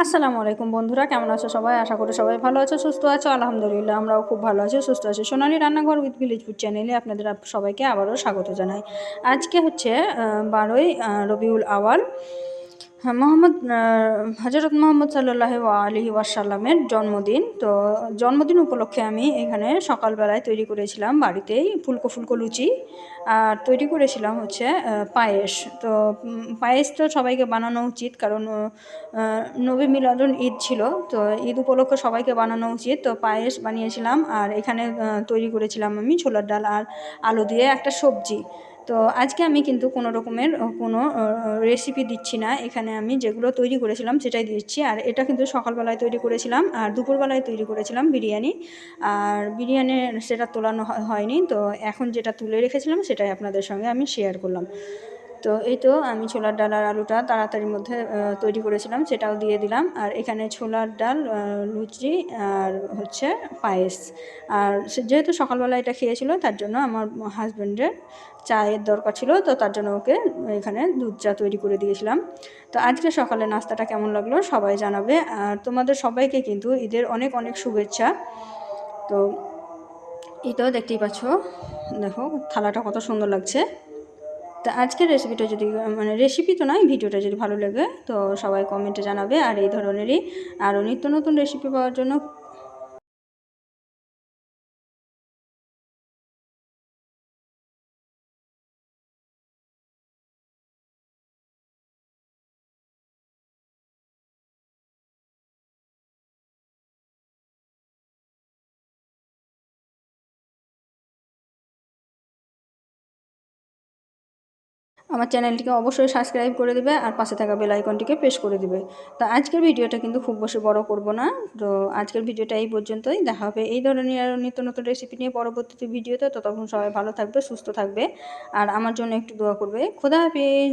আসসালামু আলাইকুম বন্ধুরা, কেমন আছো সবাই? আশা করি সবাই ভালো আছো, সুস্থ আছো। আলহামদুলিল্লাহ আমরাও খুব ভালো আছি, সুস্থ আছি। সোনালী রান্নাঘর উইথ ভিলেজ ফুড চ্যানেলে আপনাদের সবাইকে আবারও স্বাগত জানাই। আজকে হচ্ছে 12ই রবিউল আওয়াল, হ্যাঁ, হজরত মোহাম্মদ সাল্লাল্লাহু আলাইহি ওয়াসাল্লামের জন্মদিন। তো জন্মদিন উপলক্ষে আমি এখানে সকালবেলায় তৈরি করেছিলাম বাড়িতেই ফুলকো ফুলকো লুচি, আর তৈরি করেছিলাম হচ্ছে পায়েস। তো পায়েস তো সবাইকে বানানো উচিত, কারণ নবী মিলাদুন ঈদ ছিল, তো ঈদ উপলক্ষে সবাইকে বানানো উচিত। তো পায়েস বানিয়েছিলাম, আর এখানে তৈরি করেছিলাম আমি ছোলার ডাল আর আলু দিয়ে একটা সবজি। তো আজকে আমি কিন্তু কোনো রকমের কোনো রেসিপি দিচ্ছি না, এখানে আমি যেগুলো তৈরি করেছিলাম সেটাই দিচ্ছি। আর এটা কিন্তু সকালবেলায় তৈরি করেছিলাম, আর দুপুরবেলায় তৈরি করেছিলাম বিরিয়ানি। আর বিরিয়ানি সেটা তোলানো হয়নি, তো এখন যেটা তুলে রেখেছিলাম সেটাই আপনাদের সঙ্গে আমি শেয়ার করলাম। তো এই তো আমি ছোলার ডাল আর আলুটা তাড়াতাড়ির মধ্যে তৈরি করেছিলাম, সেটাও দিয়ে দিলাম। আর এখানে ছোলার ডাল, লুচি আর হচ্ছে পায়েস। আর যেহেতু সকালবেলা এটা খেয়েছিল, তার জন্য আমার হাজব্যান্ডের চায়ের দরকার ছিল, তো তার জন্য ওকে এখানে দুধ চা তৈরি করে দিয়েছিলাম। তো আজকে সকালে নাস্তাটা কেমন লাগলো সবাই জানাবে, আর তোমাদের সবাইকে কিন্তু ঈদের অনেক অনেক শুভেচ্ছা। তো এই তো দেখতেই পাচ্ছ, দেখো থালাটা কত সুন্দর লাগছে। তো আজকের রেসিপিটা যদি মানে রেসিপি তো নয়, ভিডিওটা যদি ভালো লাগে তো সবাই কমেন্টে জানাবে। আর এই ধরনেরই আরও নিত্য নতুন রেসিপি পাওয়ার জন্য আমার চ্যানেলটিকে অবশ্যই সাবস্ক্রাইব করে দেবে, আর পাশে থাকা বেল আইকনটিকে প্রেস করে দেবে। তো আজকের ভিডিওটা কিন্তু খুব বেশি বড় করব না। তো আজকের ভিডিওটা এই পর্যন্তই, দেখা হবে এই ধরনের আরও নিত্য নতুন রেসিপি নিয়ে পরবর্তী ভিডিওতে। ততক্ষণ সবাই ভালো থাকবে, সুস্থ থাকবে, আর আমার জন্য একটু দোয়া করবে। খোদা হাফেজ।